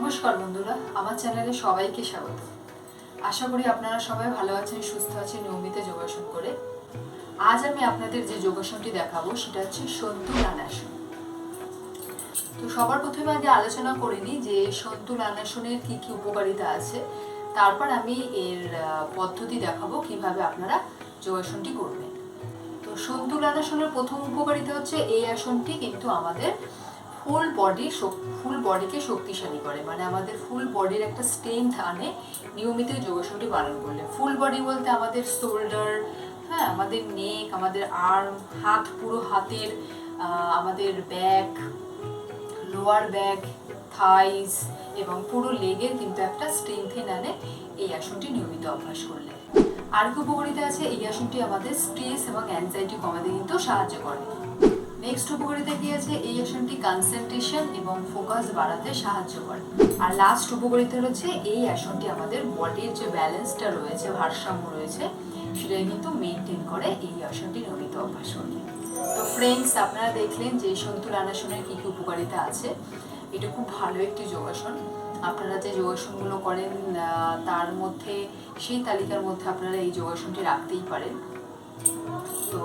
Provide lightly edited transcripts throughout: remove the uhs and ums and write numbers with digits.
নমস্কার বন্ধুরা, আমার চ্যানেলে সবাইকে স্বাগত। আশা করি আপনারা সবাই ভালো আছেন, সুস্থ আছেন নিয়মিত যোগাসন করে। আজ আমি আপনাদের যে যোগাসনটি দেখাবো সেটা হচ্ছে সন্তুলানাসন। তো সবার প্রথমে আগে আলোচনা করে নিই যে সন্তুলানাসনের কি কি উপকারিতা আছে, তারপর আমি এর পদ্ধতি দেখাবো কিভাবে আপনারা যোগাসনটি করবেন। তো সন্তুলানাসনের প্রথম উপকারিতা হচ্ছে এই আসনটি কিন্তু আমাদের ফুল বডিকে শক্তিশালী করে, মানে আমাদের ফুল বডির একটা স্ট্রেংথ আনে নিয়মিত যোগাসনটি পালন করলে। ফুল বডি বলতে আমাদের শোল্ডার, হ্যাঁ, আমাদের নেক, আমাদের আর্ম, হাত, পুরো হাতের, আমাদের ব্যাক, লোয়ার ব্যাক, থাইস এবং পুরো লেগের কিন্তু একটা স্ট্রেংথেন আনে এই আসনটি নিয়মিত অভ্যাস করলে। আর কি উপকারিতা আছে, এই আসনটি আমাদের স্ট্রেস এবং অ্যাংজাইটি কমাতে কিন্তু সাহায্য করে। নেক্সট উপকারিতা কি আছে, এই আসনটি কনসেন্ট্রেশন এবং ফোকাস বাড়াতে সাহায্য করে। আর লাস্ট উপকারিতা হচ্ছে এই আসনটি আমাদের বডির যে ব্যালেন্সটা রয়েছে, ভারসাম্য রয়েছে, সেটাই কিন্তু মেনটেন করে এই আসনটি নিয়মিত অভ্যাস করলে। তো ফ্রেন্ডস, আপনারা দেখলেন যে সন্তুলানাসনের কী কী উপকারিতা আছে। এটা খুব ভালো একটি যোগাসন। আপনারা যে যোগাসনগুলো করেন তার মধ্যে, সেই তালিকার মধ্যে আপনারা এই যোগাসনটি রাখতেই পারেন। তো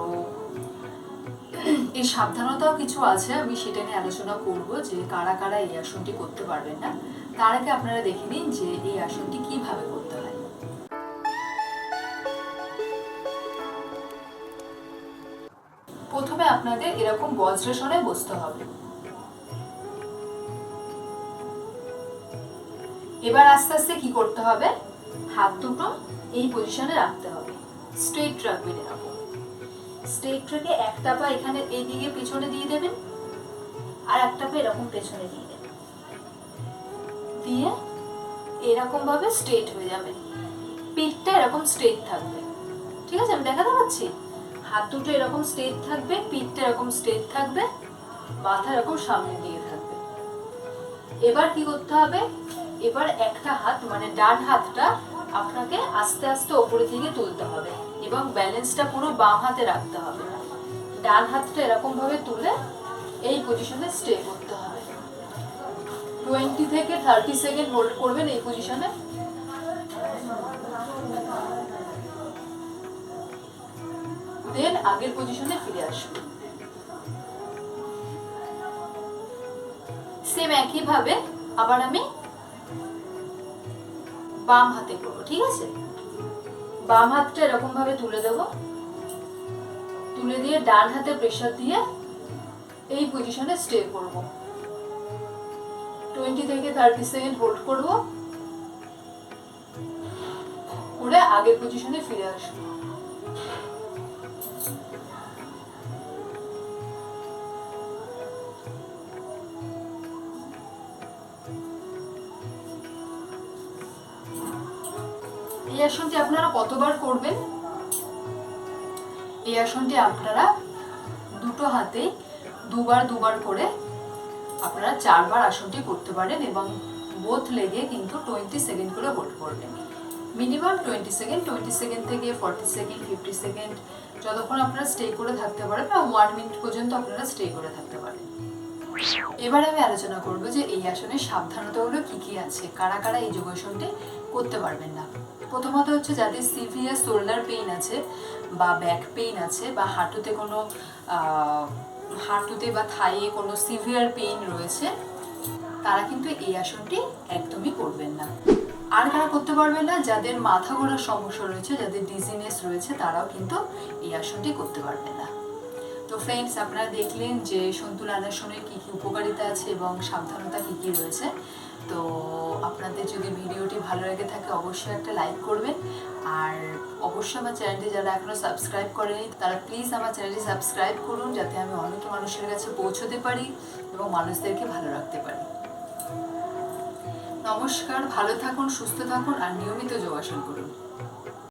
এই সাবধানতাও কিছু আছে, আমি সেটা নিয়ে আলোচনা করব যে কারা কারা এই আসনটি করতে পারবেন না। তার আগে আপনারা দেখে নিন যে এই আসনটি কিভাবে করতে হয়। প্রথমে আপনাদের এরকম বজ্রাসনে বসতে হবে। এবার আস্তে আস্তে কি করতে হবে, হাত দুটো এই পজিশনে রাখতে হবে, স্ট্রেট রাখবেন। এরকম স্ট্রেট রেখে একটা পা এখানে এইদিকে পিছনে দিয়ে দেবেন, আর একটা পা এরকম পেছনে দিয়ে দেবেন, দিয়ে এরকম ভাবে স্ট্রেট হয়ে যাবে। পিঠটা এরকম স্ট্রেট থাকবে, ঠিক আছে? আমি দেখাতে পাচ্ছি। হাত দুটো এরকম স্ট্রেট থাকবে, পিঠটা এরকম স্ট্রেট থাকবে, মাথা এরকম সামনে দিয়ে থাকবে। এবার কি করতে হবে, এবার একটা হাত মানে ডান হাতটা আপনাকে আস্তে আস্তে ওপরের দিকে তুলতে হবে এবং ব্যালেন্সটা পুরো বাম হাতে রাখতে হবে। ডান হাতটা এরকম ভাবে তুলে এই পজিশনে স্টে করতে হবে। 20 থেকে 30 সেকেন্ড হোল্ড করবেন এই পজিশনে। দেন আগের পজিশনে ফিরে আসবেন। সেম একই ভাবে আবার আমি বাম হাতে করবো, ঠিক আছে? বাম হাতটা এরকম ভাবে তুলে দেব, তুলে দিয়ে ডান হাতে প্রেসার দিয়ে এই পজিশনে স্টে করব। 20 থেকে 30 সেকেন্ড হোল্ড করব, করে আগের পজিশনে ফিরে আসবো। এই আসনটি আপনারা কতবার করবেন? এই আসনটি আপনারা দুটো হাতে দুবার দুবার করে আপনারা 4 বার আসনটি করতে পারেন এবং বোথ লেগে কিন্তু 20 সেকেন্ড করে হোল্ড করবেন। মিনিমাম 20 সেকেন্ড থেকে 40 সেকেন্ড, 50 সেকেন্ড, যতক্ষণ আপনারা স্টে করে থাকতে পারেন, বা 1 মিনিট পর্যন্ত আপনারা স্টে করে থাকতে পারেন। এবার আমি আলোচনা করব যে এই আসনের সাবধানতাগুলো কি কি আছে, কারা কারা এই যোগাসনটি করতে পারবেন না। প্রথমত হচ্ছে যাদের সিভিয়ার শোল্ডার পেইন আছে বা ব্যাক পেইন আছে, বা হাঁটুতে বা থাইয়ে কোনো সিভিয়ার পেইন রয়েছে, তারা কিন্তু এই আসনটি একদমই করবেন না। আর কারা করতে পারবেন না, যাদের মাথা ঘোরার সমস্যা রয়েছে, যাদের ডিজিনেস রয়েছে, তারাও কিন্তু এই আসনটি করতে পারবেন না। তো ফ্রেন্ডস, আপনারা দেখলেন যে সন্তুলানাসনের কী কী উপকারিতা আছে এবং সাবধানতা কী কী রয়েছে। তো আপনাদের যদি ভিডিওটি ভালো লেগে থাকে অবশ্যই একটা লাইক করবেন, আর অবশ্যই আমার চ্যানেলটি যারা এখনও সাবস্ক্রাইব করেনি তারা প্লিজ আমার চ্যানেলটি সাবস্ক্রাইব করুন, যাতে আমি অনেক মানুষের কাছে পৌঁছতে পারি এবং মানুষদেরকে ভালো রাখতে পারি। নমস্কার, ভালো থাকুন, সুস্থ থাকুন আর নিয়মিত যোগাসন করুন।